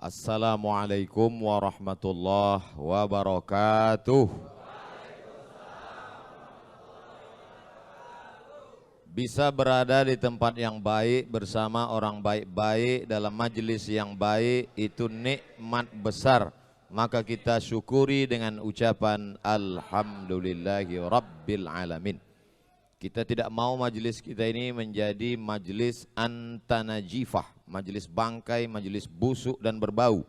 Assalamualaikum warahmatullahi wabarakatuh. Bisa berada di tempat yang baik bersama orang baik-baik dalam majelis yang baik itu nikmat besar. Maka kita syukuri dengan ucapan Alhamdulillahi Rabbil Alamin. Kita tidak mau majelis kita ini menjadi majelis antanajifah, majelis bangkai, majelis busuk dan berbau.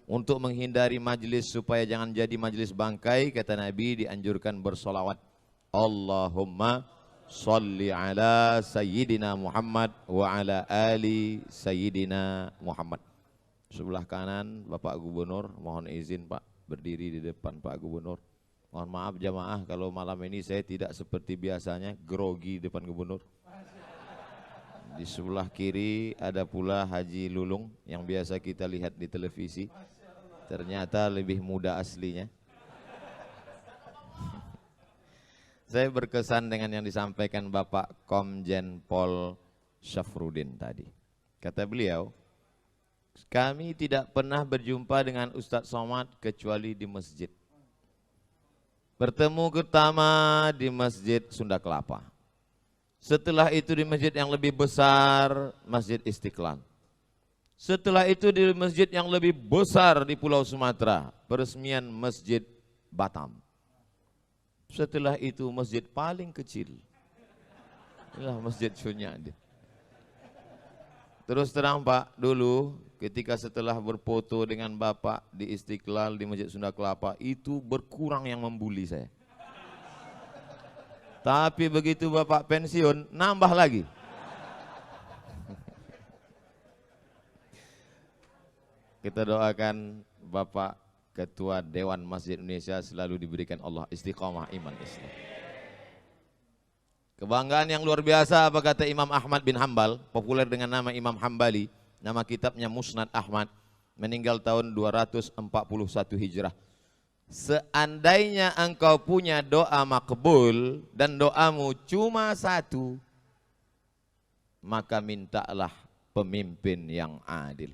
Untuk menghindari majelis supaya jangan jadi majelis bangkai, kata Nabi dianjurkan bersolawat. Allahumma salli ala Sayyidina Muhammad wa ala ali Sayyidina Muhammad. Sebelah kanan Bapak Gubernur, mohon izin Pak berdiri di depan Pak Gubernur. Mohon maaf jamaah kalau malam ini saya tidak seperti biasanya grogi depan Gubernur. Di sebelah kiri ada pula Haji Lulung yang biasa kita lihat di televisi. Ternyata lebih muda aslinya. Saya berkesan dengan yang disampaikan Bapak Komjen Pol Syafruddin tadi. Kata beliau, kami tidak pernah berjumpa dengan Ustadz Somad kecuali di masjid. Bertemu pertama di Masjid Sunda Kelapa. Setelah itu di masjid yang lebih besar, Masjid Istiqlal. Setelah itu di masjid yang lebih besar di Pulau Sumatera, peresmian Masjid Batam. Setelah itu masjid paling kecil, inilah Masjid Sunyadi. Terus terang Pak, dulu ketika setelah berfoto dengan Bapak di Istiqlal di Masjid Sunda Kelapa, itu berkurang yang membuli saya. Tapi begitu Bapak pensiun, nambah lagi. Kita doakan Bapak Ketua Dewan Masjid Indonesia selalu diberikan Allah istiqamah iman Islam. Kebanggaan yang luar biasa apa kata Imam Ahmad bin Hambal, populer dengan nama Imam Hambali, nama kitabnya Musnad Ahmad, meninggal tahun 241 Hijrah. Seandainya engkau punya doa makbul dan doamu cuma satu, maka mintalah pemimpin yang adil.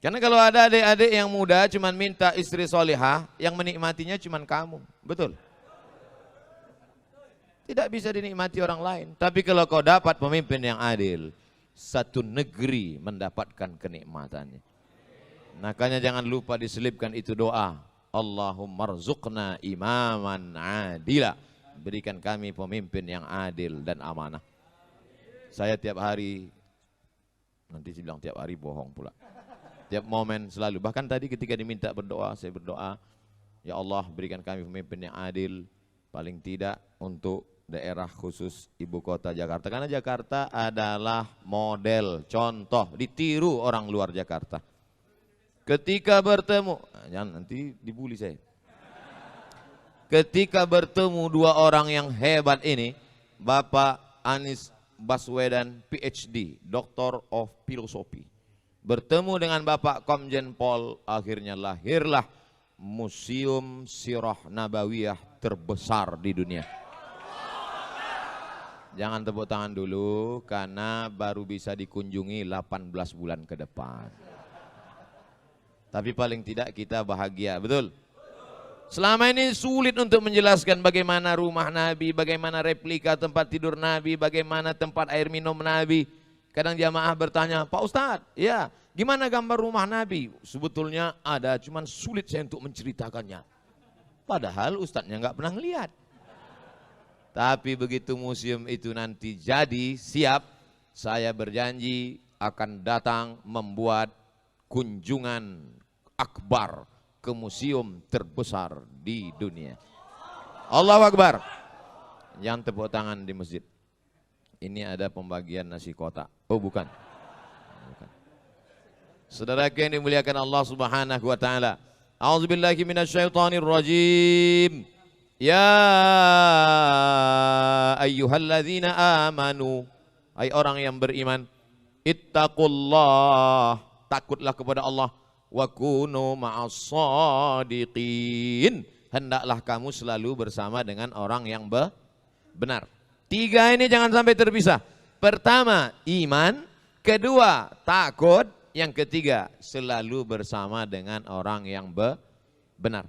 Karena kalau ada adik-adik yang muda cuma minta istri solihah, yang menikmatinya cuma kamu, betul? Tidak bisa dinikmati orang lain. Tapi kalau kau dapat pemimpin yang adil, satu negeri mendapatkan kenikmatannya. Makanya jangan lupa diselipkan itu doa. Allahumma rzuqna imaman adila. Berikan kami pemimpin yang adil dan amanah. Saya tiap hari, nanti saya bilang tiap hari bohong pula. Tiap momen selalu, bahkan tadi ketika diminta berdoa, saya berdoa, ya Allah berikan kami pemimpin yang adil, paling tidak untuk daerah khusus ibu kota Jakarta. Karena Jakarta adalah model, contoh, ditiru orang luar Jakarta. Ketika bertemu, jangan nanti dibully saya. Ketika bertemu dua orang yang hebat ini, Bapak Anies Baswedan PhD, Doctor of Philosophy, bertemu dengan Bapak Komjen Pol, akhirnya lahirlah Museum Sirah Nabawiyah terbesar di dunia. Jangan tepuk tangan dulu karena baru bisa dikunjungi 18 bulan ke depan. Tapi paling tidak kita bahagia, betul? Selama ini sulit untuk menjelaskan bagaimana rumah Nabi, bagaimana replika tempat tidur Nabi, bagaimana tempat air minum Nabi. Kadang jamaah bertanya, Pak Ustadz, ya gimana gambar rumah Nabi? Sebetulnya ada, cuman sulit saya untuk menceritakannya. Padahal Ustadznya nggak pernah ngeliat. Tapi begitu museum itu nanti jadi, siap, saya berjanji akan datang membuat kunjungan akbar ke museum terbesar di dunia. Allahu Akbar. Jangan tepuk tangan di masjid. Ini ada pembagian nasi kotak. Oh bukan. Saudara yang dimuliakan Allah Subhanahu wa taala. A'udzubillahi minasyaitonir rajim. Ya ayyuhalladzina amanu, hai orang yang beriman, ittaqullah, takutlah kepada Allah, wa kunu ma'as-shadiqin, hendaklah kamu selalu bersama dengan orang yang benar. Tiga ini jangan sampai terpisah. Pertama, iman. Kedua, takut. Yang ketiga, selalu bersama dengan orang yang benar.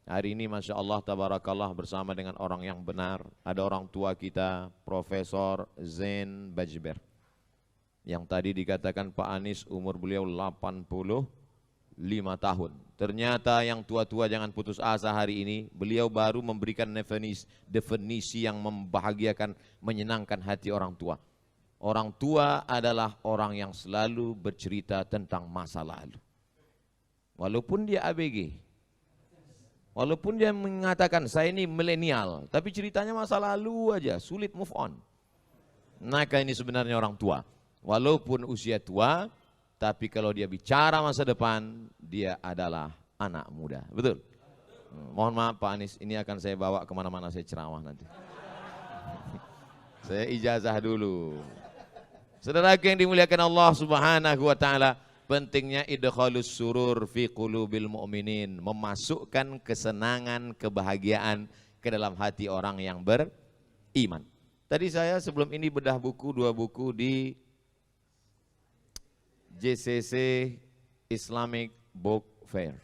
Hari ini Masya Allah tabarakallah bersama dengan orang yang benar. Ada orang tua kita, Profesor Zain Bajber, yang tadi dikatakan Pak Anies umur beliau 85 tahun. Ternyata yang tua-tua jangan putus asa hari ini. Beliau baru memberikan definisi yang membahagiakan, menyenangkan hati orang tua. Orang tua adalah orang yang selalu bercerita tentang masa lalu. Walaupun dia ABG, walaupun dia mengatakan saya ini milenial, tapi ceritanya masa lalu aja, sulit move on. Maka ini sebenarnya orang tua. Walaupun usia tua, tapi kalau dia bicara masa depan, dia adalah anak muda. Betul? Mohon maaf Pak Anies, ini akan saya bawa kemana-mana saya ceramah nanti. Saya ijazah dulu. Saudaraku yang dimuliakan Allah Subhanahu wa taala, pentingnya idkhalus surur fi qulubil mu'minin, memasukkan kesenangan, kebahagiaan ke dalam hati orang yang beriman. Tadi saya sebelum ini bedah buku, 2 buku di JCC Islamic Book Fair.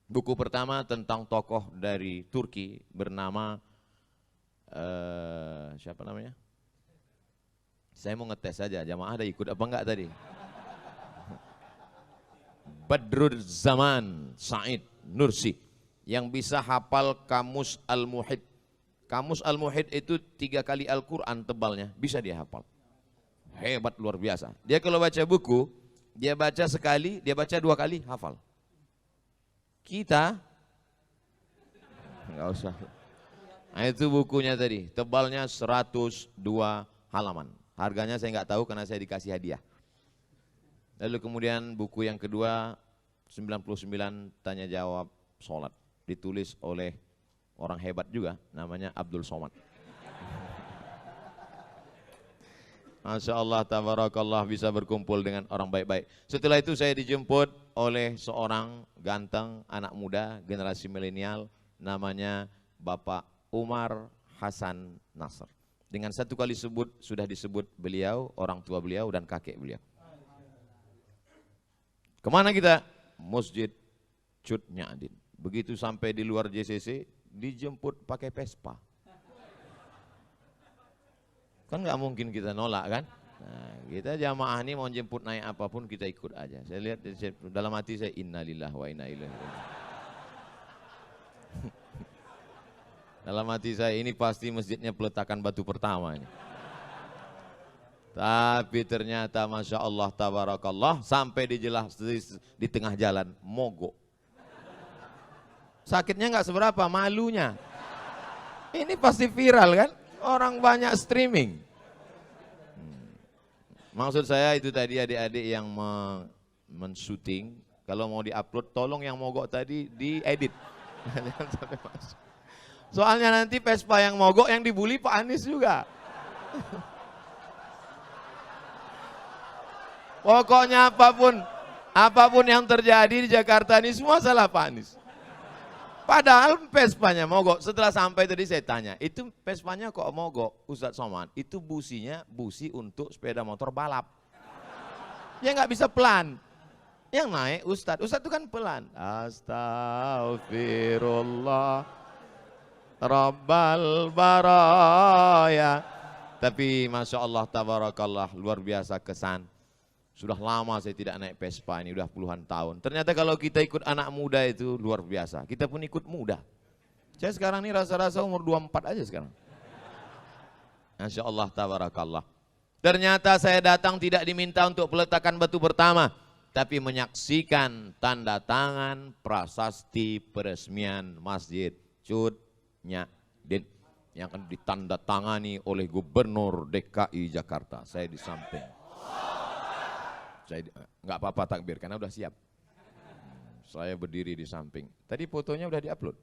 Buku pertama tentang tokoh dari Turki bernama siapa namanya? Saya mau ngetes saja, jamaah ada ikut apa enggak tadi? Badruzzaman Said Nursi, yang bisa hafal Kamus Al-Muhit. Kamus Al-Muhit itu 3 kali Al-Quran tebalnya, bisa dia hafal. Hebat, luar biasa. Dia kalau baca buku, dia baca sekali, dia baca 2 kali, hafal. Kita, enggak usah. Nah itu bukunya tadi, tebalnya 102 halaman. Harganya saya nggak tahu karena saya dikasih hadiah. Lalu kemudian buku yang kedua, 99 tanya jawab sholat. Ditulis oleh orang hebat juga, namanya Abdul Somad. Masya Allah, tabarakallah, bisa berkumpul dengan orang baik-baik. Setelah itu saya dijemput oleh seorang ganteng anak muda generasi milenial, namanya Bapak Umar Hasan Nasr. Dengan 1 kali sebut sudah disebut beliau, orang tua beliau dan kakek beliau. Kemana kita? Masjid Cut Nyadin. Begitu sampai di luar JCC, dijemput pakai Vespa. Kan nggak mungkin kita nolak kan? Nah, kita jamaah ini mau jemput naik apapun kita ikut aja. Saya lihat dalam hati saya, innalillahi wa inna ilaihi raji'un. Dalam hati saya, ini pasti masjidnya peletakan batu pertama ini. Tapi ternyata Masya Allah tabarakallah, sampai di tengah jalan mogok. Sakitnya nggak seberapa, malunya. Ini pasti viral kan? Orang banyak streaming. Maksud saya itu tadi adik-adik yang men-shooting, kalau mau di-upload tolong yang mogok tadi diedit. Jangan sampai masuk. Soalnya nanti Vespa yang mogok yang dibully Pak Anies juga. Pokoknya apapun yang terjadi di Jakarta ini semua salah Pak Anies. Padahal Vespanya mogok. Setelah sampai tadi saya tanya, itu Vespanya kok mogok Ustadz Somad? Itu businya busi untuk sepeda motor balap. Ya nggak bisa pelan. Yang naik Ustadz itu kan pelan. Astagfirullah Rabbal baraya. Tapi Masya Allah tabarakallah, luar biasa kesan. Sudah lama saya tidak naik Vespa ini, udah puluhan tahun. Ternyata kalau kita ikut anak muda itu luar biasa. Kita pun ikut muda. Saya sekarang ini rasa-rasa umur 24 aja sekarang. Masya Allah tabarakallah. Ternyata saya datang tidak diminta untuk peletakan batu pertama, tapi menyaksikan tanda tangan prasasti peresmian Masjid Cut Nyadin yang akan ditandatangani oleh Gubernur DKI Jakarta. Saya di samping. Saya nggak apa-apa takbir karena udah siap. Saya berdiri di samping. Tadi fotonya udah diupload.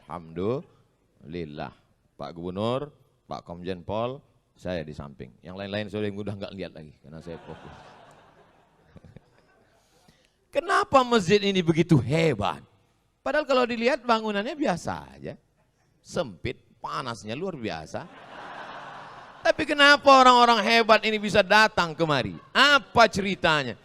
Alhamdulillah. Pak Gubernur, Pak Komjen Pol, saya di samping. Yang lain-lain sudah nggak lihat lagi karena saya fokus. Kenapa masjid ini begitu hebat? Padahal kalau dilihat bangunannya biasa aja. Sempit, panasnya luar biasa. Tapi Tapi kenapa orang-orang hebat ini bisa datang kemari? Apa ceritanya?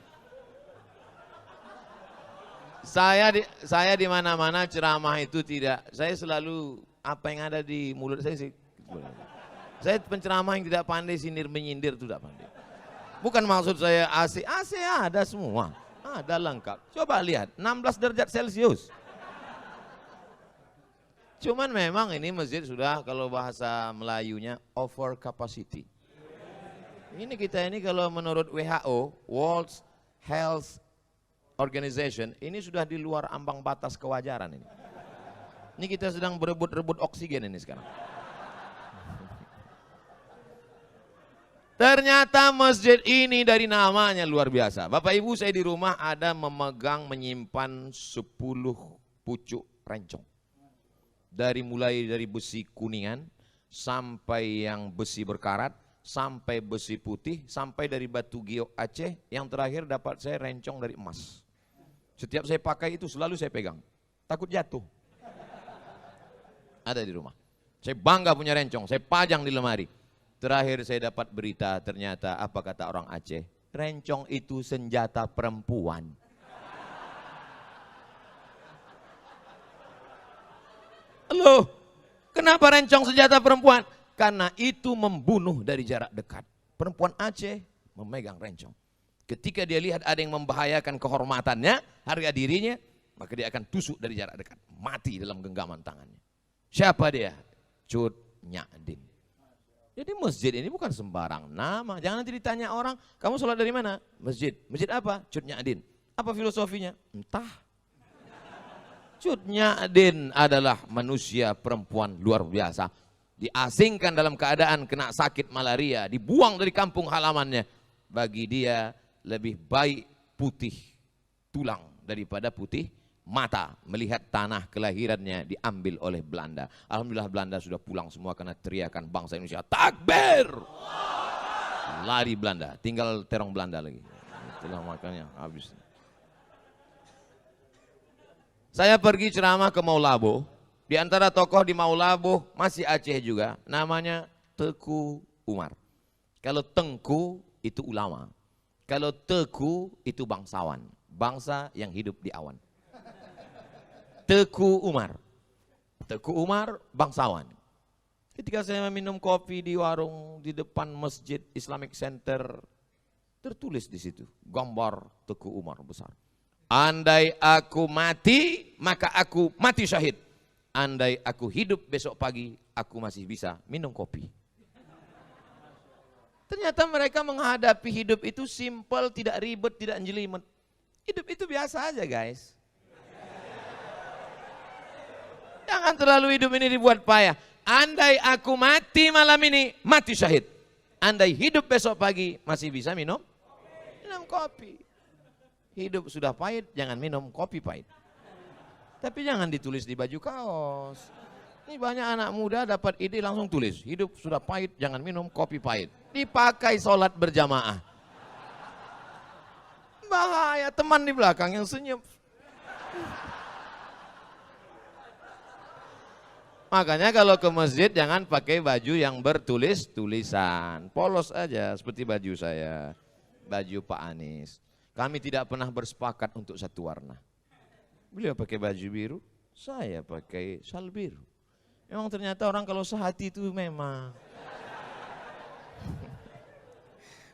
Saya di mana-mana ceramah itu tidak, saya selalu apa yang ada di mulut saya sih. Saya penceramah yang tidak pandai sindir menyindir itu tidak pandai. Bukan maksud saya AC ada semua, ada lengkap. Coba lihat 16 derajat Celcius. Cuman memang ini masjid sudah kalau bahasa Melayunya over capacity. Ini kita ini kalau menurut WHO, World Health Organization, ini sudah di luar ambang batas kewajaran ini. Ini kita sedang berebut-rebut oksigen ini sekarang. Ternyata masjid ini dari namanya luar biasa. Bapak Ibu, saya di rumah ada menyimpan 10 pucuk rencong. Mulai dari besi kuningan, sampai yang besi berkarat, sampai besi putih, sampai dari batu giok Aceh, yang terakhir dapat saya rencong dari emas. Setiap saya pakai itu selalu saya pegang, takut jatuh. Ada di rumah. Saya bangga punya rencong, saya pajang di lemari. Terakhir saya dapat berita, ternyata apa kata orang Aceh? Rencong itu senjata perempuan. Loh, kenapa rencong senjata perempuan? Karena itu membunuh dari jarak dekat. Perempuan Aceh memegang rencong. Ketika dia lihat ada yang membahayakan kehormatannya, harga dirinya, maka dia akan tusuk dari jarak dekat. Mati dalam genggaman tangannya. Siapa dia? Cut Nyadin. Jadi masjid ini bukan sembarang nama. Jangan nanti ditanya orang, kamu sholat dari mana? Masjid. Masjid apa? Cut Nyadin. Apa filosofinya? Entah. Cut Nyadin adalah manusia perempuan luar biasa. Diasingkan dalam keadaan kena sakit malaria, dibuang dari kampung halamannya. Bagi dia lebih baik putih tulang daripada putih mata melihat tanah kelahirannya diambil oleh Belanda. Alhamdulillah Belanda sudah pulang semua karena teriakan bangsa Indonesia, takbir! Lari Belanda, tinggal terong Belanda lagi. Itulah makanya habis. Saya pergi ceramah ke Maulabo. Di antara tokoh di Maulabo masih Aceh juga, namanya Teku Umar. Kalau Tengku itu ulama. Kalau Teku itu bangsawan, bangsa yang hidup di awan. Teku Umar. Teku Umar bangsawan. Ketika saya minum kopi di warung di depan Masjid Islamic Center, tertulis di situ gambar Teku Umar besar. Andai aku mati, maka aku mati syahid. Andai aku hidup besok pagi, aku masih bisa minum kopi. Ternyata mereka menghadapi hidup itu simple, tidak ribet, tidak jelimet. Hidup itu biasa aja guys. Jangan terlalu hidup ini dibuat payah. Andai aku mati malam ini, mati syahid. Andai hidup besok pagi, masih bisa minum kopi. Hidup sudah pahit, jangan minum kopi pahit. Tapi jangan ditulis di baju kaos. Ini banyak anak muda dapat ide langsung tulis. Hidup sudah pahit, jangan minum kopi pahit. Dipakai sholat berjamaah. Bahaya, teman di belakang yang senyum. Makanya kalau ke masjid jangan pakai baju yang bertulis tulisan. Polos aja seperti baju saya. Baju Pak Anies. Kami tidak pernah bersepakat untuk satu warna. Beliau pakai baju biru, saya pakai sal biru. Memang ternyata orang kalau sehati itu memang.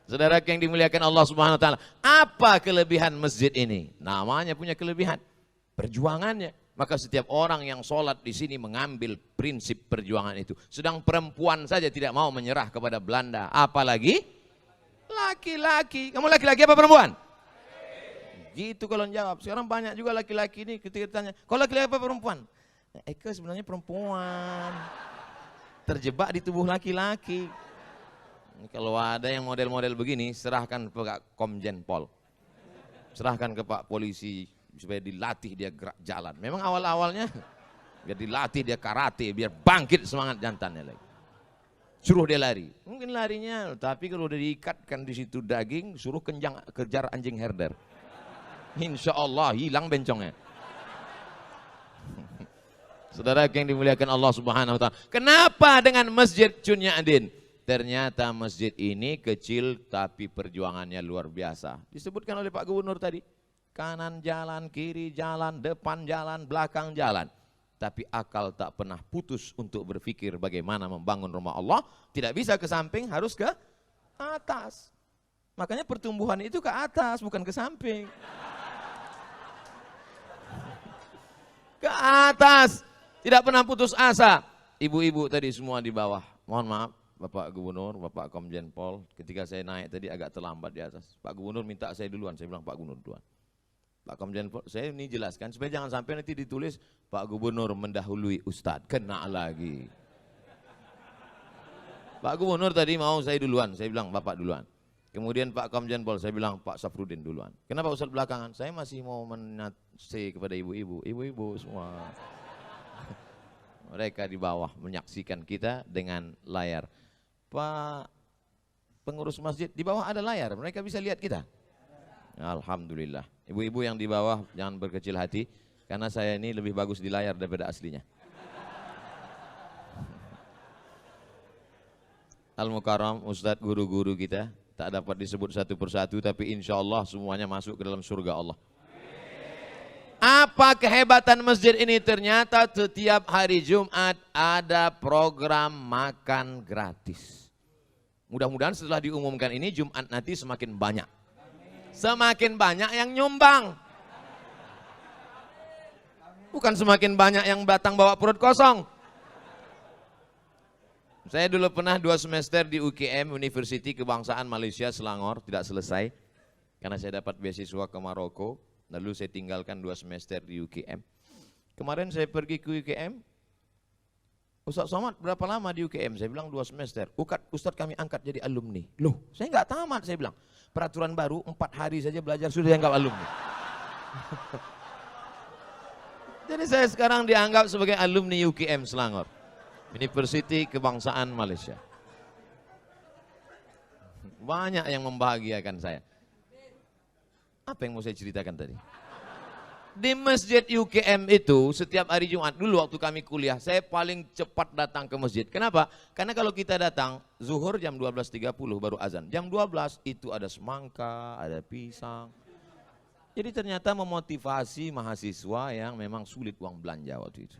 Saudara yang dimuliakan Allah Subhanahu wa taala, apa kelebihan masjid ini? Namanya punya kelebihan, perjuangannya. Maka setiap orang yang sholat di sini mengambil prinsip perjuangan itu. Sedang perempuan saja tidak mau menyerah kepada Belanda, apalagi laki-laki. Kamu laki-laki apa perempuan? Gitu kalau jawab. Sekarang banyak juga laki-laki ini ketika ditanya, kalau laki-laki apa perempuan? Eka sebenarnya perempuan. Terjebak di tubuh laki-laki. Kalau ada yang model-model begini, serahkan ke Pak Komjen Pol. Serahkan ke Pak Polisi supaya dilatih dia gerak jalan. Memang awal-awalnya biar dilatih dia karate, biar bangkit semangat jantannya lagi. Suruh dia lari. Mungkin larinya, tapi kalau udah diikatkan di situ daging, suruh kejar anjing herder. Insya Allah hilang bencongnya. Saudara yang dimuliakan Allah Subhanahu wa taala. Kenapa dengan Masjid Cut Nyadin? Ternyata masjid ini kecil tapi perjuangannya luar biasa. Disebutkan oleh Pak Gubernur tadi, kanan jalan, kiri jalan, depan jalan, belakang jalan. Tapi akal tak pernah putus untuk berpikir bagaimana membangun rumah Allah. Tidak bisa ke samping, harus ke atas. Makanya pertumbuhan itu ke atas, bukan ke samping. Ke atas, tidak pernah putus asa. Ibu-ibu tadi semua di bawah, mohon maaf Bapak Gubernur, Bapak Komjen Pol, ketika saya naik tadi agak terlambat di atas. Pak Gubernur minta saya duluan, saya bilang Pak Gubernur duluan. Pak Komjen Pol, saya ini jelaskan supaya jangan sampai nanti ditulis Pak Gubernur mendahului Ustadz, kena lagi. Pak Gubernur tadi mau saya duluan, saya bilang Bapak duluan. Kemudian Pak Komjen Pol, saya bilang Pak Safrudin duluan. Kenapa Ustadz belakangan? Saya masih mau menasih kepada ibu-ibu, ibu-ibu semua. Mereka di bawah menyaksikan kita dengan layar. Pak pengurus masjid, di bawah ada layar, mereka bisa lihat kita. Alhamdulillah. Ibu-ibu yang di bawah jangan berkecil hati, karena saya ini lebih bagus di layar daripada aslinya. Al-Mukarram, Ustadz, guru-guru kita, tak dapat disebut satu persatu, tapi insya Allah semuanya masuk ke dalam surga Allah. Apa kehebatan masjid ini? Ternyata setiap hari Jumat ada program makan gratis. Mudah-mudahan setelah diumumkan ini Jumat nanti semakin banyak. Semakin banyak yang nyumbang. Bukan semakin banyak yang datang bawa perut kosong. Saya dulu pernah 2 semester di UKM, University Kebangsaan Malaysia Selangor, tidak selesai. Karena saya dapat beasiswa ke Maroko. Lalu saya tinggalkan 2 semester di UKM. Kemarin saya pergi ke UKM. Ustaz Somad berapa lama di UKM? Saya bilang 2 semester. Ustaz kami angkat jadi alumni. Loh, saya nggak tamat, saya bilang. Peraturan baru 4 hari saja belajar sudah dianggap alumni. Jadi saya sekarang dianggap sebagai alumni UKM Selangor. University Kebangsaan Malaysia. Banyak yang membahagiakan saya. Apa yang mau saya ceritakan tadi? Di masjid UKM itu setiap hari Jumat, dulu waktu kami kuliah, saya paling cepat datang ke masjid. Kenapa? Karena kalau kita datang, zuhur jam 12.30 baru azan. Jam 12 itu ada semangka, ada pisang. Jadi ternyata memotivasi mahasiswa yang memang sulit uang belanja waktu itu.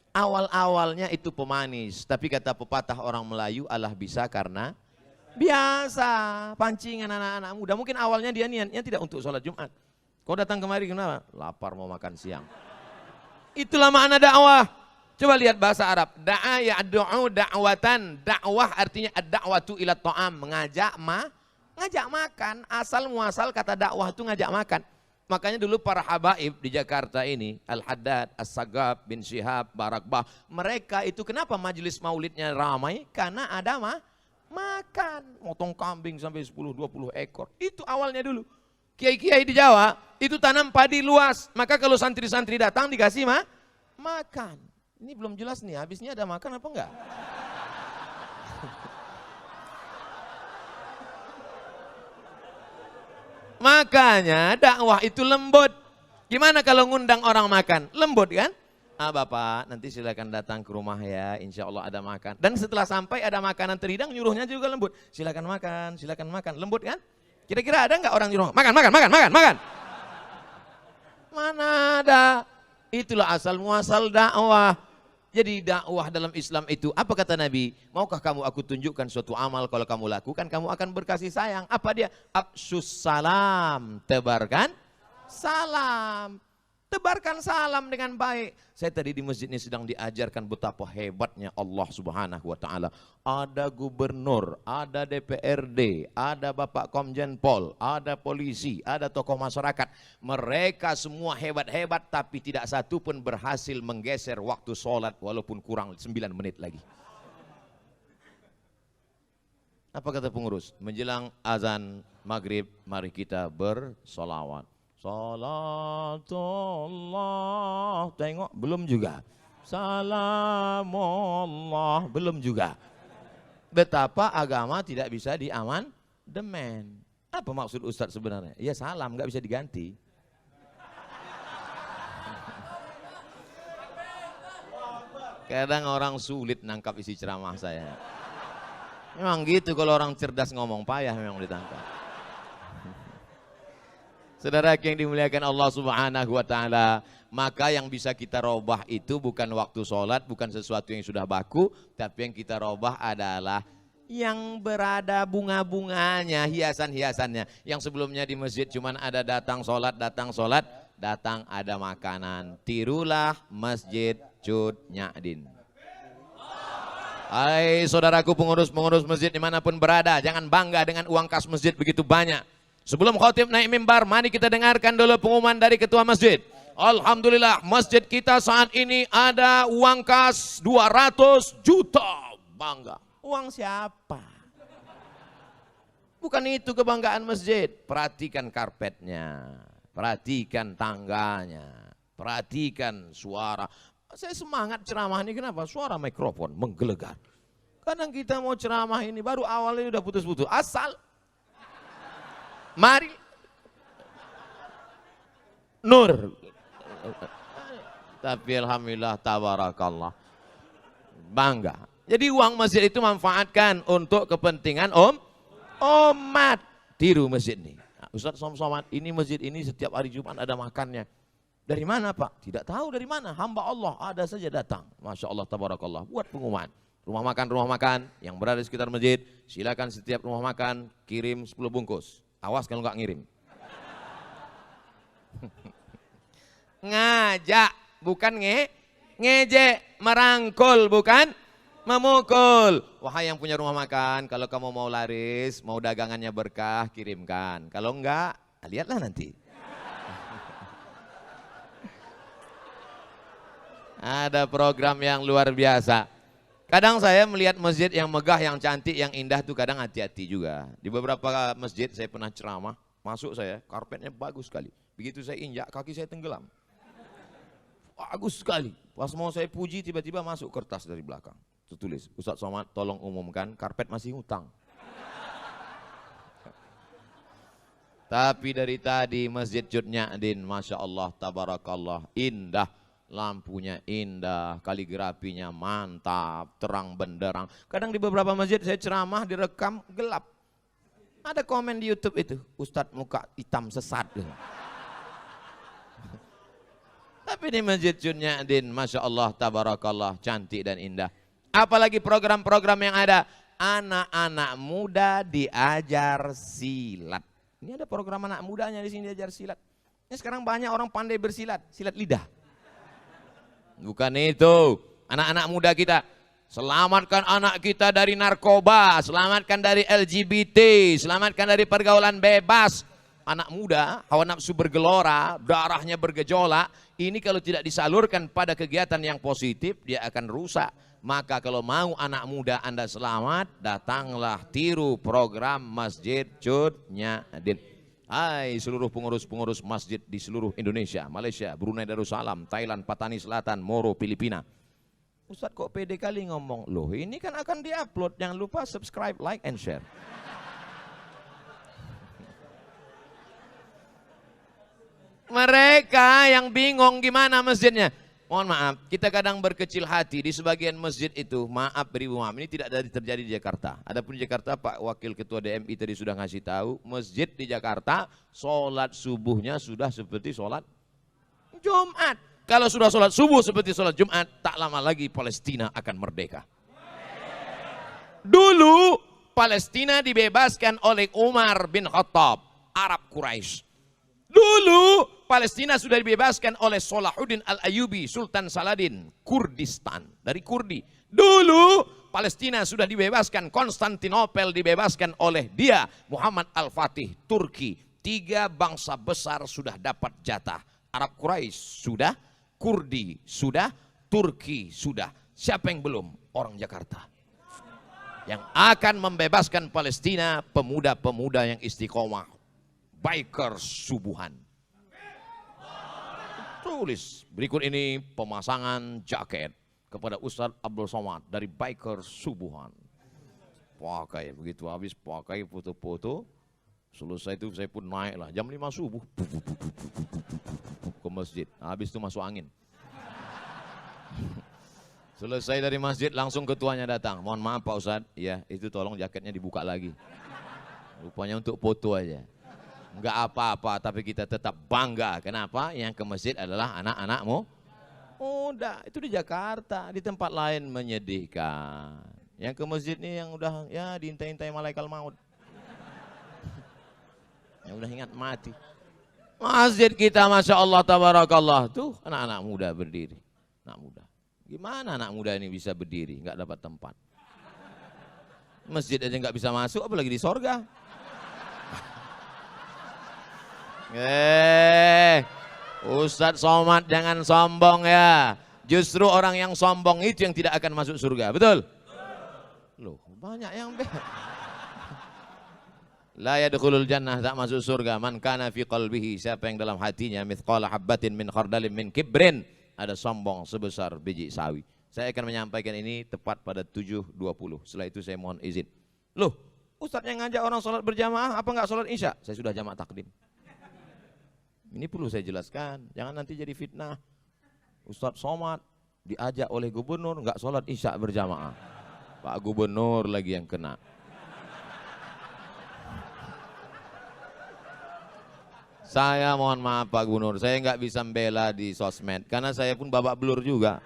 Awal-awalnya itu pemanis, tapi kata pepatah orang Melayu, Allah bisa karena biasa. Pancingan anak-anak muda, mungkin awalnya dia niatnya tidak untuk sholat Jumat. Kau datang kemari kenapa? Lapar mau makan siang. Itulah makna dakwah. Coba lihat bahasa Arab. Da'a ya'du'u da'watan. Dakwah artinya ad-da'watu ila ta'am. Ngajak makan. Asal muasal kata dakwah itu ngajak makan. Makanya dulu para habaib di Jakarta ini, Al-Haddad, As-Sagab, bin Syihab, Barakbah. Mereka itu kenapa majelis maulidnya ramai? Karena ada makan. Motong kambing sampai 10-20 ekor. Itu awalnya dulu. Kiai-kiai di Jawa itu tanam padi luas, maka kalau santri-santri datang dikasih makan. Ini belum jelas nih, habisnya ada makan apa enggak? Makanya dakwah itu lembut. Gimana kalau ngundang orang makan? Lembut kan? Bapak nanti silakan datang ke rumah ya, insya Allah ada makan. Dan setelah sampai ada makanan terhidang, nyuruhnya juga lembut. Silakan makan, lembut kan? Kira-kira ada nggak orang nyuruh makan? Mana ada? Itulah asal muasal dakwah. Jadi dakwah dalam Islam itu, apa kata Nabi? Maukah kamu aku tunjukkan suatu amal kalau kamu lakukan, kamu akan berkasih sayang. Apa dia? Afsyus salam, tebarkan salam. Tebarkan salam dengan baik. Saya tadi di masjid ini sedang diajarkan betapa hebatnya Allah Subhanahu wa taala. Ada gubernur, ada DPRD, ada Bapak Komjen Pol, ada polisi, ada tokoh masyarakat. Mereka semua hebat-hebat tapi tidak satu pun berhasil menggeser waktu sholat walaupun kurang 9 menit lagi. Apa kata pengurus? Menjelang azan maghrib, mari kita bersolawat. Salatullah, tengok belum juga. Salamullah, belum juga. Betapa agama tidak bisa diamandemen. Apa maksud Ustadz sebenarnya? Ya salam, nggak bisa diganti. Kadang orang sulit nangkap isi ceramah saya. Memang gitu kalau orang cerdas ngomong, payah memang ditangkap. Saudara yang dimuliakan Allah Subhanahu wa taala, maka yang bisa kita robah itu bukan waktu sholat, bukan sesuatu yang sudah baku, tapi yang kita robah adalah yang berada bunga-bunganya, hiasan-hiasannya. Yang sebelumnya di masjid cuman ada datang sholat, datang ada makanan. Tirulah Masjid Cut Nyadin. Hai saudaraku pengurus-pengurus masjid dimanapun berada, jangan bangga dengan uang kas masjid begitu banyak. Sebelum khotib naik mimbar, mari kita dengarkan dulu pengumuman dari ketua masjid. Alhamdulillah, masjid kita saat ini ada uang kas 200 juta. Bangga. Uang siapa? Bukan itu kebanggaan masjid. Perhatikan karpetnya, perhatikan tangganya, perhatikan suara. Saya semangat ceramah ini, kenapa? Suara mikrofon menggelegar. Kadang kita mau ceramah ini baru awalnya udah putus-putus. Asal mari nur. Tapi alhamdulillah tabarakallah. Bangga. Jadi uang masjid itu manfaatkan untuk kepentingan umat. Tiru masjid ini. Nah, Ustaz Somad, ini masjid ini setiap hari Jumat ada makannya. Dari mana Pak? Tidak tahu dari mana. Hamba Allah ada saja datang. Masya Allah tabarakallah. Buat pengumuman. Rumah makan yang berada di sekitar masjid. Silakan setiap rumah makan kirim 10 bungkus. Awas kalau nggak ngirim. Ngajak, bukan ngejek. Merangkul, bukan memukul. Wahai yang punya rumah makan, kalau kamu mau laris, mau dagangannya berkah, kirimkan. Kalau enggak, lihatlah nanti. Ada program yang luar biasa. Kadang saya melihat masjid yang megah, yang cantik, yang indah tuh kadang hati-hati juga. Di beberapa masjid saya pernah ceramah, masuk saya, karpetnya bagus sekali. Begitu saya injak, kaki saya tenggelam. Bagus sekali. Pas mau saya puji, tiba-tiba masuk kertas dari belakang. Tertulis, Ustaz Somad tolong umumkan, karpet masih hutang. Tapi dari tadi Masjid Cut Nyadin, Masya Allah, tabarakallah, indah. Lampunya indah, kaligrafinya mantap, terang benderang. Kadang di beberapa masjid saya ceramah direkam gelap. Ada komen di YouTube itu, Ustadz muka hitam sesat. Tapi di Masjid Cut Nyadin, Masya Allah, tabarakallah, cantik dan indah. Apalagi program-program yang ada, anak-anak muda diajar silat. Ini ada program anak mudanya di sini diajar silat. Ini sekarang banyak orang pandai bersilat, silat lidah. Bukan itu, anak-anak muda kita, selamatkan anak kita dari narkoba, selamatkan dari LGBT, selamatkan dari pergaulan bebas. Anak muda, hawa nafsu bergelora, darahnya bergejolak, ini kalau tidak disalurkan pada kegiatan yang positif, dia akan rusak. Maka kalau mau anak muda Anda selamat, datanglah tiru program Masjid Cut Nyadin. Hai seluruh pengurus-pengurus masjid di seluruh Indonesia, Malaysia, Brunei Darussalam, Thailand, Patani Selatan, Moro, Filipina. Ustaz kok pede kali ngomong, loh ini kan akan diupload, jangan lupa subscribe, like, and share. Mereka yang bingung gimana masjidnya. Mohon maaf, kita kadang berkecil hati di sebagian masjid itu, maaf beribu maaf, ini tidak terjadi di Jakarta. Adapun di Jakarta, Pak Wakil Ketua DMI tadi sudah ngasih tahu, masjid di Jakarta, sholat subuhnya sudah seperti sholat Jumat. Kalau sudah sholat subuh seperti sholat Jumat, tak lama lagi Palestina akan merdeka. Dulu Palestina dibebaskan oleh Umar bin Khattab, Arab Quraisy. Dulu Palestina sudah dibebaskan oleh Salahuddin Al-Ayyubi, Sultan Saladin, Kurdistan, dari Kurdi. Dulu Palestina sudah dibebaskan, Konstantinopel dibebaskan oleh dia, Muhammad Al-Fatih, Turki. 3 bangsa besar sudah dapat jatah. Arab Quraisy sudah, Kurdi sudah, Turki sudah. Siapa yang belum? Orang Jakarta. Yang akan membebaskan Palestina, pemuda-pemuda yang istiqomah. Bikers subuhan. Tulis berikut ini pemasangan jaket kepada Ustadz Abdul Somad dari Bikers subuhan. Pakai begitu habis pakai foto-foto. Selesai itu saya pun naik lah jam 5 subuh ke masjid. Habis itu masuk angin. Selesai dari masjid langsung ketuanya datang. Mohon maaf Pak Ustadz, ya itu tolong jaketnya dibuka lagi. Rupanya untuk foto aja. Enggak apa-apa, tapi kita tetap bangga. Kenapa? Yang ke masjid adalah anak-anakmu. Udah, itu di Jakarta, di tempat lain menyedihkan. Yang ke masjid nih yang udah ya diintai-intai malaikat maut. Yang udah ingat mati. Masjid kita Masya Allah Tabarakallah, tuh anak-anak muda berdiri. Anak muda. Gimana anak muda ini bisa berdiri, nggak dapat tempat? Masjid aja nggak bisa masuk, apalagi di sorga. Ustadz Somad jangan sombong ya. Justru orang yang sombong itu yang tidak akan masuk surga, betul? Loh, banyak yang la yadkhulul jannah, tak masuk surga man kana fi qalbihi, siapa yang dalam hatinya mithqala habbatin min khardalin min kibrin, ada sombong sebesar biji sawi. Saya akan menyampaikan ini tepat pada 7.20. Setelah itu saya mohon izin. Loh, Ustadz yang ngajak orang sholat berjamaah, apa enggak sholat isya? Saya sudah jamak takdim. Ini perlu saya jelaskan, jangan nanti jadi fitnah. Ustadz Somad diajak oleh gubernur enggak sholat isya berjamaah. Pak Gubernur lagi yang kena. Saya mohon maaf Pak Gubernur, saya nggak bisa membela di sosmed karena saya pun babak belur juga.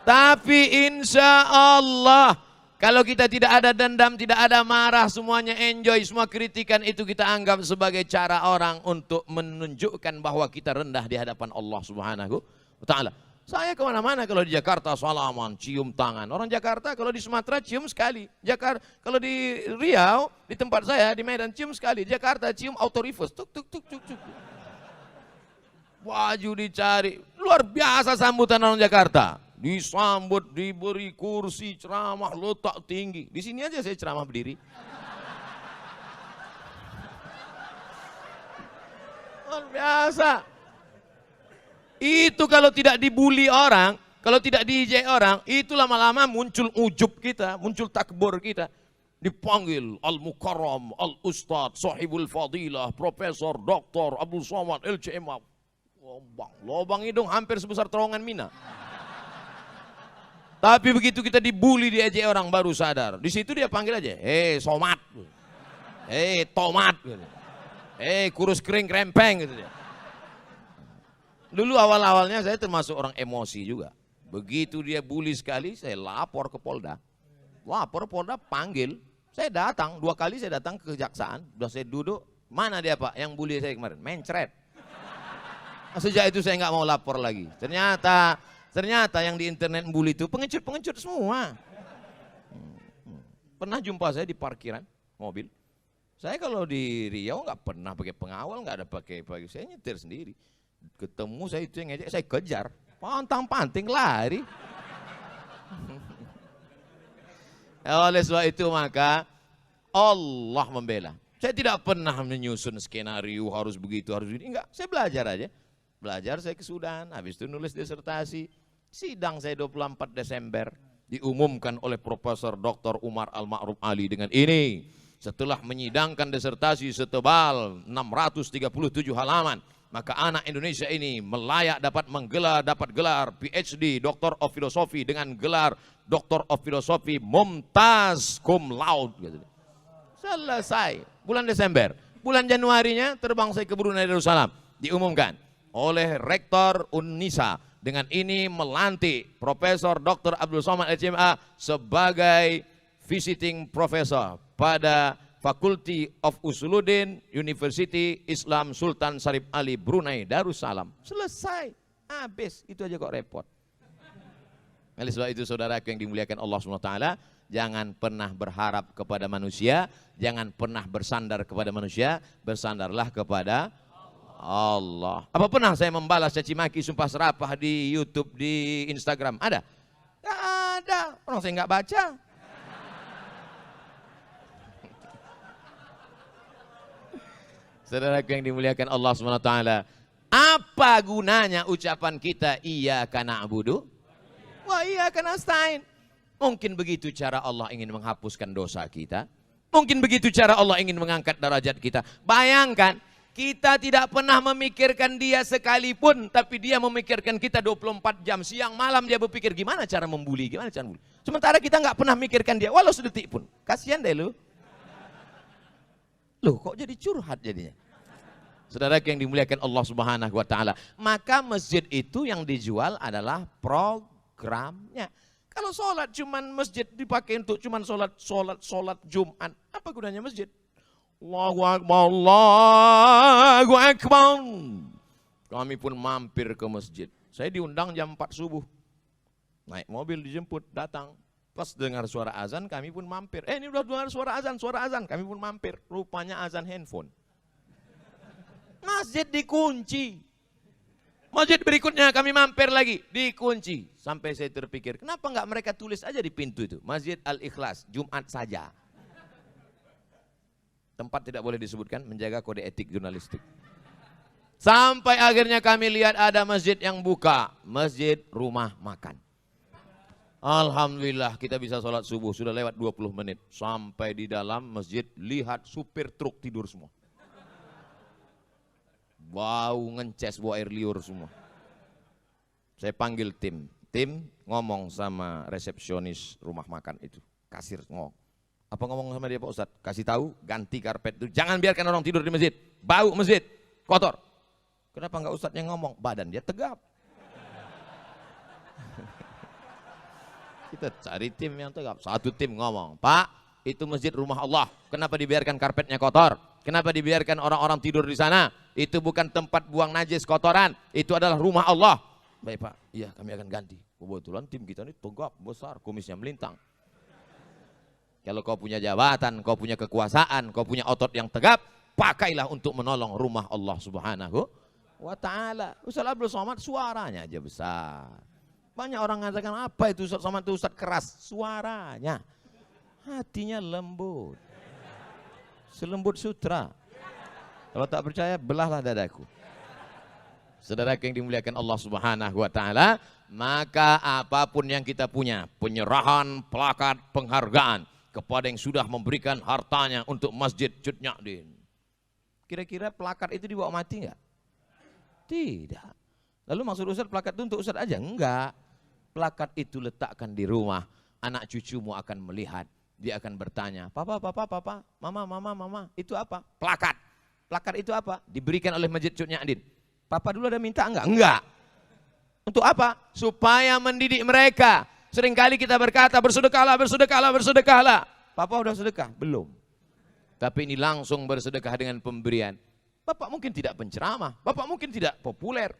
Tapi insya Allah kalau kita tidak ada dendam, tidak ada marah, semuanya enjoy, semua kritikan itu kita anggap sebagai cara orang untuk menunjukkan bahwa kita rendah di hadapan Allah Subhanahu wa Ta'ala. Saya kemana-mana, kalau di Jakarta salaman, cium tangan. Orang Jakarta kalau di Sumatera cium sekali. Jakarta kalau di Riau, di tempat saya di Medan cium sekali. Jakarta cium auto reverse, tuk tuk tuk tuk tuk. Baju dicari, luar biasa sambutan orang Jakarta. Disambut, diberi kursi, ceramah, letak tinggi. Di sini aja saya ceramah berdiri. Luar biasa. Itu kalau tidak dibully orang, kalau tidak diijai orang, itu lama-lama muncul ujub kita, muncul takbur kita. Dipanggil Al-Mukarram, Al-Ustadz, Sahibul Fadilah, Profesor, Doktor, Abdul Somad, LCMA. Lobang hidung hampir sebesar terowongan Mina. Tapi begitu kita dibully, diejek orang baru sadar. Di situ dia panggil aja, Somad, Tomat, kurus kering krempeng gitu dia. Dulu awal-awalnya saya termasuk orang emosi juga. Begitu dia bully sekali, saya lapor ke Polda. Lapor Polda panggil, saya datang, 2 kali saya datang ke kejaksaan. Udah saya duduk, mana dia Pak yang bully saya kemarin? Mencret. Sejak itu saya nggak mau lapor lagi. Ternyata yang di internet bully itu pengecut-pengecut semua. Pernah jumpa saya di parkiran mobil. Saya kalau di Riau nggak pernah pakai pengawal, nggak ada pakai, saya nyetir sendiri. Ketemu saya itu yang ngejek, saya kejar, pantang-panting lari. Oleh sebab itu maka Allah membela. Saya tidak pernah menyusun skenario harus begitu, harus begini, enggak. Saya belajar aja. Belajar saya ke Sudan, habis itu nulis disertasi. Sidang saya 24 Desember diumumkan oleh Profesor Dr. Umar Al-Ma'ruf Ali dengan ini. Setelah menyidangkan disertasi setebal 637 halaman, maka anak Indonesia ini melayak dapat gelar PhD, Doctor of Philosophy dengan gelar Doctor of Philosophy Mumtaz Cum Laude. Gitu. Selesai. Bulan Desember. Bulan Januarinya terbang saya ke Brunei Darussalam. Diumumkan oleh Rektor Unnisa. Dengan ini melantik Profesor Dr. Abdul Somad LCMA sebagai visiting professor pada Faculty of Usuluddin University Islam Sultan Syarif Ali Brunei Darussalam. Selesai, habis, itu aja kok repot. Oleh sebab itu saudaraku yang dimuliakan Allah SWT, jangan pernah berharap kepada manusia, jangan pernah bersandar kepada manusia, bersandarlah kepada Allah. Apa pernah saya membalas caci maki, sumpah serapah di YouTube, di Instagram? Ada? Gak ada, orang saya nggak baca. Saudaraku yang dimuliakan Allah SWT, apa gunanya ucapan kita iyyaka na'budu wa iyyaka nasta'in? Mungkin begitu cara Allah ingin menghapuskan dosa kita. Mungkin begitu cara Allah ingin mengangkat derajat kita. Bayangkan, kita tidak pernah memikirkan dia sekalipun, tapi dia memikirkan kita 24 jam. Siang malam dia berpikir gimana cara membuli, gimana cara membuli. Sementara kita nggak pernah mikirkan dia, walau sedetik pun. Kasihan deh lu. Loh kok jadi curhat jadinya. Saudara yang dimuliakan Allah Subhanahu wa taala, maka masjid itu yang dijual adalah programnya. Kalau sholat cuman masjid dipakai untuk cuman sholat Jumat, apa gunanya masjid? Allahu Akbar, Allahu Akbar. Kami pun mampir ke masjid. Saya diundang jam 4 subuh. Naik mobil dijemput, datang. Pas dengar suara azan kami pun mampir. Ini udah dengar suara azan. Kami pun mampir. Rupanya azan handphone. Masjid dikunci. Masjid berikutnya kami mampir lagi, dikunci. Sampai saya terpikir, kenapa enggak mereka tulis aja di pintu itu, Masjid Al-Ikhlas, Jumat saja. Tempat tidak boleh disebutkan, menjaga kode etik jurnalistik. Sampai akhirnya kami lihat ada masjid yang buka, masjid rumah makan. Alhamdulillah kita bisa sholat subuh, sudah lewat 20 menit. Sampai di dalam masjid, lihat supir truk tidur semua. Bau ngences, bau air liur semua. Saya panggil tim ngomong sama resepsionis rumah makan itu, kasir ngomong. Apa ngomong sama dia Pak Ustadz? Kasih tahu, ganti karpet itu. Jangan biarkan orang tidur di masjid. Bau masjid, kotor. Kenapa enggak Ustadz yang ngomong? Badan dia tegap. Kita cari tim yang tegap. Satu tim ngomong, Pak, itu masjid rumah Allah. Kenapa dibiarkan karpetnya kotor? Kenapa dibiarkan orang-orang tidur di sana? Itu bukan tempat buang najis kotoran. Itu adalah rumah Allah. Baik Pak, iya kami akan ganti. Kebetulan tim kita ini tegap, besar, kumisnya melintang. Kalau kau punya jabatan, kau punya kekuasaan, kau punya otot yang tegap, pakailah untuk menolong rumah Allah Subhanahu wa ta'ala. Ustaz Abdul Somad suaranya aja besar. Banyak orang mengatakan, apa itu Ustaz Somad itu Ustaz keras? Suaranya. Hatinya lembut. Selembut sutra. Kalau tak percaya, belahlah dadaku. Saudara yang dimuliakan Allah Subhanahu wa ta'ala, maka apapun yang kita punya, penyerahan plakat penghargaan kepada yang sudah memberikan hartanya untuk Masjid Cut Nyak Dien. Kira-kira plakat itu dibawa mati enggak? Tidak. Lalu maksud Ustaz plakat itu untuk Ustaz aja? Enggak. Plakat itu letakkan di rumah, anak cucumu akan melihat. Dia akan bertanya, papa, mama, itu apa? Plakat. Plakat itu apa? Diberikan oleh Masjid Cut Nyak Dien. Papa dulu ada minta enggak? Enggak. Untuk apa? Supaya mendidik mereka. Seringkali kita berkata bersedekahlah. Papa udah sedekah? Belum. Tapi ini langsung bersedekah dengan pemberian. Bapak mungkin tidak penceramah, Bapak mungkin tidak populer,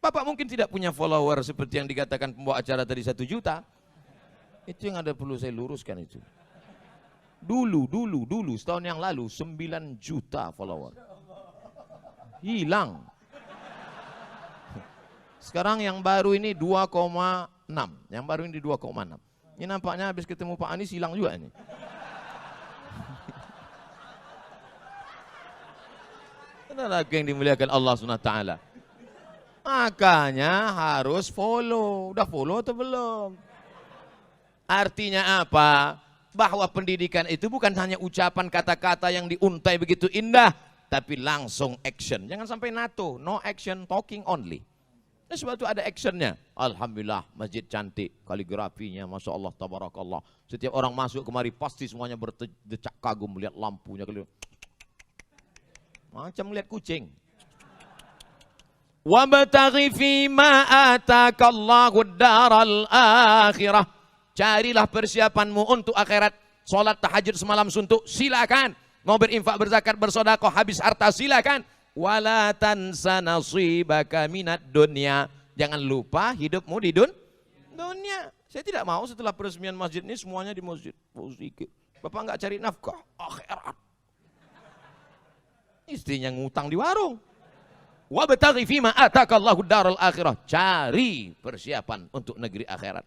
Bapak mungkin tidak punya follower seperti yang dikatakan pembawa acara tadi 1 juta. Itu yang ada perlu saya luruskan itu. Dulu, setahun yang lalu 9 juta follower. Hilang. Sekarang yang baru ini 2,6. Yang baru ini 2,6. Ini nampaknya habis ketemu Pak Anies hilang juga ini. Saudara yang dimuliakan Allah SWT. Makanya harus follow. Udah follow atau belum? Artinya apa? Bahwa pendidikan itu bukan hanya ucapan kata-kata yang diuntai begitu indah, tapi langsung action. Jangan sampai NATO, no action, talking only. Nah, sebab itu ada actionnya. Alhamdulillah, masjid cantik, kaligrafinya, Masya Allah, tabarakallah. Setiap orang masuk kemari pasti semuanya berdecak kagum melihat lampunya. Macam melihat kucing. Wabtaghi fima atakallahu daral akhirah. Carilah persiapanmu untuk akhirat. Salat tahajud semalam suntuk, silakan. Mau berinfak, berzakat, bersedekah, habis harta, silakan. Wala tansa nasibaka minad dunya. Jangan lupa hidupmu di dunia. Saya tidak mau setelah peresmian masjid ini semuanya di masjid. Bapak enggak cari nafkah akhirat. Istrinya ngutang di warung. Wabtaghi fima atakallahu daral akhirah. Cari persiapan untuk negeri akhirat.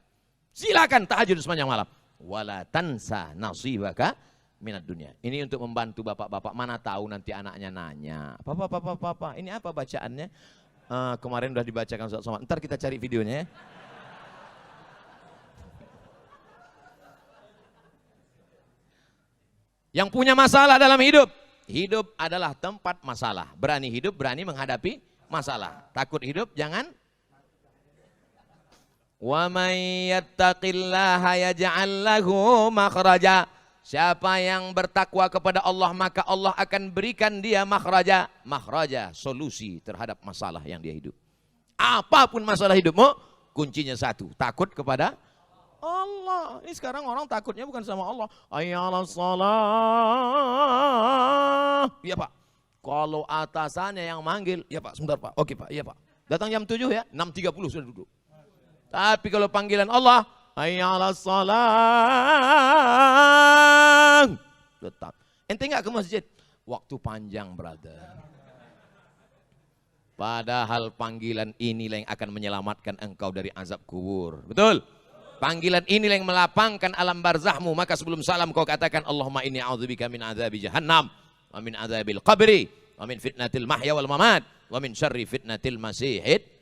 Silakan tahajud sepanjang malam. Wala tansa nasibaka minat dunia. Ini untuk membantu bapak-bapak. Mana tahu nanti anaknya nanya, Papa, ini apa bacaannya? Kemarin udah dibacakan Ustaz Somad. Ntar kita cari videonya ya. Yang punya masalah dalam hidup, Hidup adalah tempat masalah. Berani hidup, berani menghadapi masalah. Takut hidup, jangan. Wa may yattaqillaha yaj'al lahu makhraja. Siapa yang bertakwa kepada Allah, maka Allah akan berikan dia makhraja. Makhraja, solusi terhadap masalah yang dia hidup. Apapun masalah hidupmu, kuncinya satu, takut kepada Allah. Ini sekarang orang takutnya bukan sama Allah. Ayyalas salah. Iya Pak. Kalau atasannya yang manggil, ya Pak, sebentar Pak. Oke Pak, iya Pak. Datang jam 7 ya, 6.30 sudah duduk. Tapi kalau panggilan Allah, hayyalas salat, tetap. Ente enggak ke masjid? Waktu panjang, brother. Padahal panggilan inilah yang akan menyelamatkan engkau dari azab kubur. Betul? Panggilan inilah yang melapangkan alam barzahmu. Maka sebelum salam kau katakan, Allahumma inni a'udzubika min azabi jahannam, wa min azabil qabri, wa min fitnatil mahya wal mamat, wa min syarri fitnatil masihid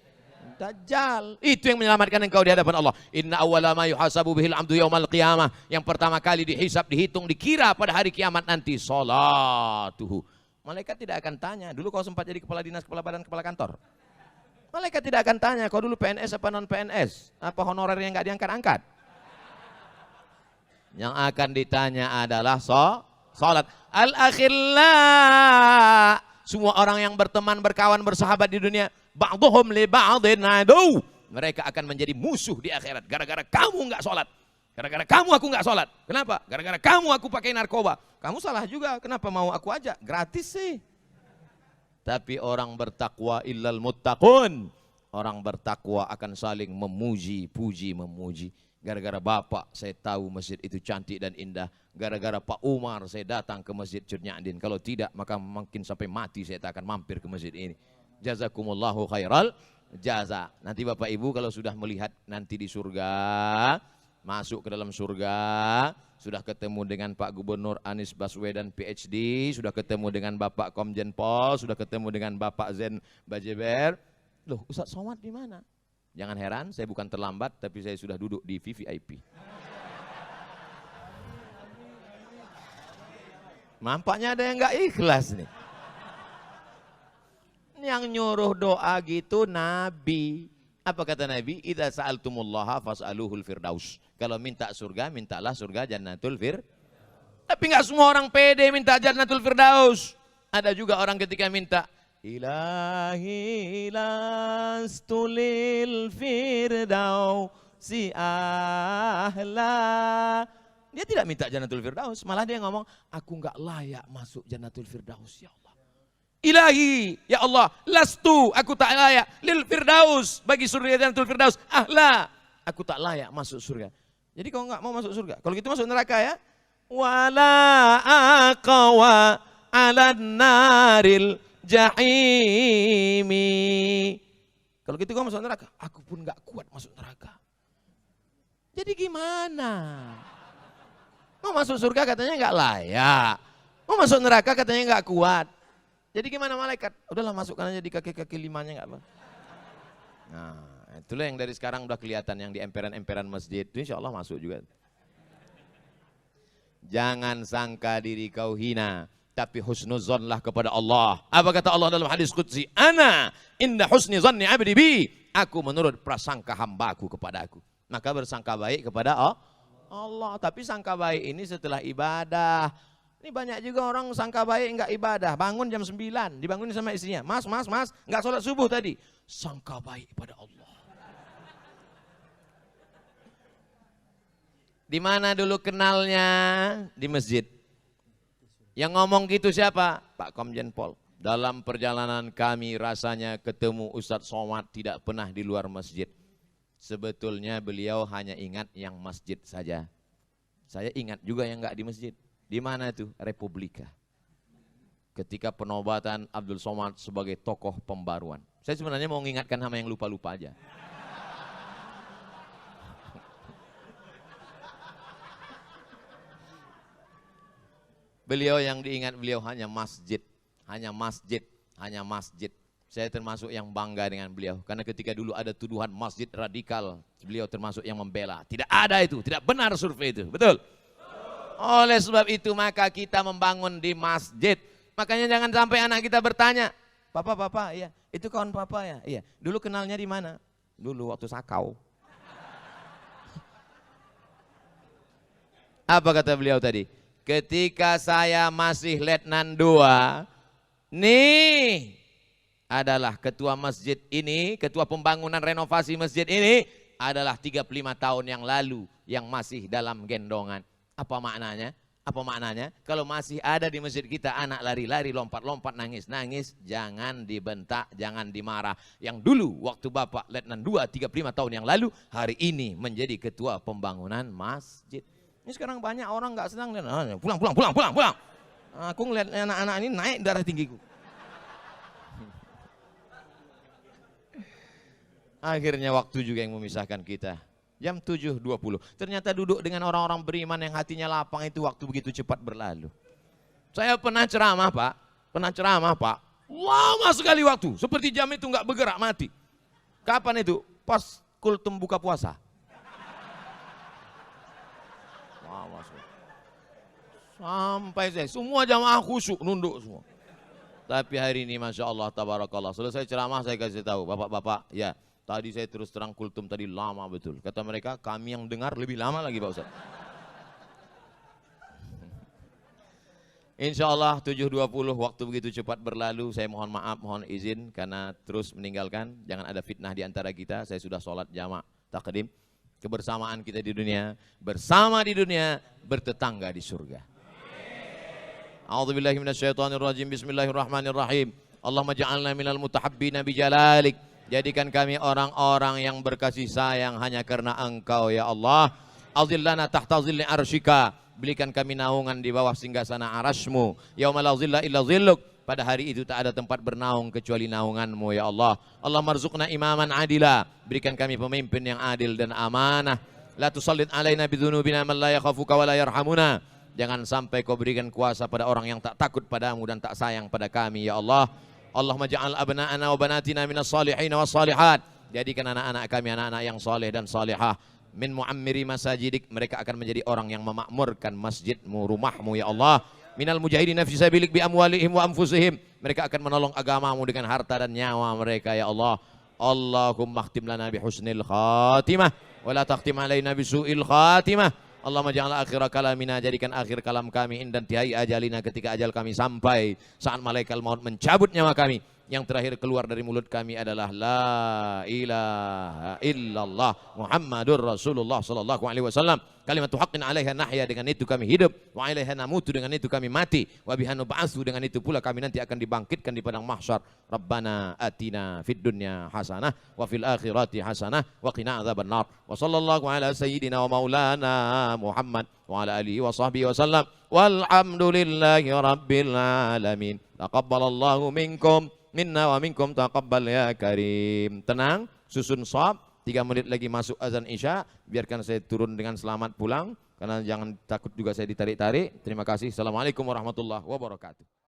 Dajjal. Itu yang menyelamatkan engkau di hadapan Allah. Inna awwala ma yuhasabu bihil abdu yaumal qiyamah. Yang pertama kali dihisab, dihitung, dikira pada hari kiamat nanti, salatuhu. Malaikat tidak akan tanya, dulu kau sempat jadi kepala dinas, kepala badan, kepala kantor. Malaikat tidak akan tanya, kau dulu PNS apa non PNS? Apa honorer yang enggak diangkat-angkat? Yang akan ditanya adalah salat. Al-akhillah. Semua orang yang berteman, berkawan, bersahabat di dunia, ba'dhum li ba'dhin adu. Mereka akan menjadi musuh di akhirat. Gara-gara kamu enggak sholat. Gara-gara kamu aku enggak sholat. Kenapa? Gara-gara kamu aku pakai narkoba. Kamu salah juga. Kenapa mau aku ajak? Gratis sih. Tapi orang bertakwa illal muttaqun. Orang bertakwa akan saling memuji, puji, memuji. Gara-gara Bapak saya tahu masjid itu cantik dan indah. Gara-gara Pak Umar saya datang ke Masjid Cut Nyak Din. Kalau tidak maka mungkin sampai mati saya tak akan mampir ke masjid ini. Jazakumullahu khairal jaza. Nanti Bapak Ibu kalau sudah melihat nanti di surga, masuk ke dalam surga, sudah ketemu dengan Pak Gubernur Anies Baswedan PhD, sudah ketemu dengan Bapak Komjen Pol, sudah ketemu dengan Bapak Zen Bajeber. Loh, Ustaz Somad di mana? Jangan heran, saya bukan terlambat, tapi saya sudah duduk di VVIP. Nampaknya ada yang nggak ikhlas nih. Yang nyuruh doa gitu Nabi. Apa kata Nabi? Idza sa'altumullaha fas'aluhul firdaus. Kalau minta surga, mintalah surga Jannatul Firdaus. Tapi nggak semua orang pede minta Jannatul Firdaus. Ada juga orang ketika minta Ilahi lastulil firdausi ahla. Dia tidak minta Jannatul Firdaus, malah dia ngomong, aku enggak layak masuk Jannatul Firdaus ya Allah. Ilahi, ya Allah, lastu, aku tak layak lil firdaus, bagi surga Jannatul Firdaus, ahla, aku tak layak masuk surga. Jadi kau enggak mau masuk surga, kalau gitu masuk neraka ya. Wala aqwa ala naril jahimi. Kalau gitu kau masuk neraka, aku pun gak kuat masuk neraka. Jadi gimana? Mau masuk surga katanya gak layak, mau masuk neraka katanya gak kuat. Jadi gimana malaikat? Udahlah masukkan aja di kaki-kaki limanya gak apa. Nah itulah yang dari sekarang udah kelihatan, yang di emperan-emperan masjid itu insya Allah masuk juga. Jangan sangka diri kau hina, tapi husnuzonlah kepada Allah. Apa kata Allah dalam hadis qudsi? Ana inda husni zanni abdi bi. Aku menurut prasangka hambaku kepada aku. Maka bersangka baik kepada Allah. Tapi sangka baik ini setelah ibadah. Ini banyak juga orang sangka baik enggak ibadah. Bangun jam 9, dibangunin sama istrinya. Mas, enggak sholat subuh tadi. Sangka baik pada Allah. Di mana dulu kenalnya? Di masjid. Yang ngomong gitu siapa? Pak Komjen Pol. Dalam perjalanan kami rasanya ketemu Ustadz Somad tidak pernah di luar masjid. Sebetulnya beliau hanya ingat yang masjid saja. Saya ingat juga yang enggak di masjid. Di mana itu? Republika. Ketika penobatan Abdul Somad sebagai tokoh pembaruan. Saya sebenarnya mau mengingatkan sama yang lupa-lupa aja. Beliau yang diingat beliau hanya masjid, hanya masjid, hanya masjid. Saya termasuk yang bangga dengan beliau. Karena ketika dulu ada tuduhan masjid radikal, beliau termasuk yang membela. Tidak ada itu, tidak benar survei itu, betul? Oleh sebab itu maka kita membangun di masjid. Makanya jangan sampai anak kita bertanya, papa, iya, itu kawan papa ya? Iya. Dulu kenalnya di mana? Dulu waktu sakau. Apa kata beliau tadi? Ketika saya masih letnan 2, nih adalah ketua masjid ini, ketua pembangunan renovasi masjid ini adalah 35 tahun yang lalu yang masih dalam gendongan. Apa maknanya? Apa maknanya? Kalau masih ada di masjid kita anak lari-lari, lompat-lompat, nangis-nangis, jangan dibentak, jangan dimarah. Yang dulu waktu Bapak Letnan 2 35 tahun yang lalu, hari ini menjadi ketua pembangunan masjid. Ini sekarang banyak orang nggak senang, pulang. Aku ngeliat anak-anak ini naik darah tinggiku. Akhirnya waktu juga yang memisahkan kita. Jam 7.20. Ternyata duduk dengan orang-orang beriman yang hatinya lapang itu waktu begitu cepat berlalu. Saya pernah ceramah Pak. Lama sekali waktu. Seperti jam itu nggak bergerak, mati. Kapan itu? Pas kultum buka puasa. Lama sekali. Sampai saya, semua jamaah khusyuk, nunduk semua. Tapi hari ini Masya Allah, tabarakallah. Selesai ceramah saya kasih tahu, bapak-bapak, ya. Tadi saya terus terang kultum tadi lama betul. Kata mereka, kami yang dengar lebih lama lagi Pak Ustaz. Insya Allah 7.20 waktu begitu cepat berlalu. Saya mohon maaf, mohon izin karena terus meninggalkan. Jangan ada fitnah di antara kita. Saya sudah sholat jamak takdim. Kebersamaan kita di dunia, bersama di dunia, bertetangga di surga. A'udzubillahi minasyaitonirrajim. Bismillahirrahmanirrahim. Allahumma ja'alna minal mutahabbina bijalalik. Jadikan kami orang-orang yang berkasih sayang hanya karena Engkau ya Allah. Azillana tahta zilli arsyika. Berikan kami naungan di bawah singgasana arasmu. Yauma la zilla illa zilluk. Pada hari itu tak ada tempat bernaung kecuali naunganmu ya Allah. Allah marzuqna imaman adila. Berikan kami pemimpin yang adil dan amanah. La tusallit alaina bidzunubina man la yakhafuka wa la yarhamuna. Jangan sampai kau berikan kuasa pada orang yang tak takut padamu dan tak sayang pada kami ya Allah. Allahumma ja'al abna'ana wa banatina minas salihin was salihat. Jadikan anak-anak kami anak-anak yang saleh dan salihah. Min mu'ammiri masajidik, mereka akan menjadi orang yang memakmurkan masjidmu, rumahmu ya Allah. Minal mujahidin fi sabilik bi amwalihim wa anfusihim, mereka akan menolong agamamu dengan harta dan nyawa mereka ya Allah. Allahumma khtim lana bi husnil khatimah wa la takhtim alaina bi su'il khatimah. Allahumma ja'al akhir kalamina, jadikan akhir kalam kami indan tihai ajalina, ketika ajal kami sampai, saat malaikat maut mencabut nyawa kami, yang terakhir keluar dari mulut kami adalah la ilaha illallah Muhammadur Rasulullah sallallahu alaihi wasallam. Kalimatu haqqin 'alaiha nahya, dengan itu kami hidup, wa 'alaiha namutu, dengan itu kami mati, wa biha nub'atsu, dengan itu pula kami nanti akan dibangkitkan di padang mahsyar. Rabbana atina fid dunya hasanah wa fil akhirati hasanah wa qina adzabannar. Wa sallallahu ala sayyidina wa maulana Muhammad wa ala alihi wa sahbihi wasallam. Walhamdulillahi rabbil alamin. Taqabbalallahu minkum minna wa minkum taqabbal ya karim. Tenang, susun shaf, 3 menit lagi masuk azan isya. Biarkan saya turun dengan selamat pulang, karena jangan takut juga saya ditarik-tarik. Terima kasih. Assalamualaikum warahmatullahi wabarakatuh.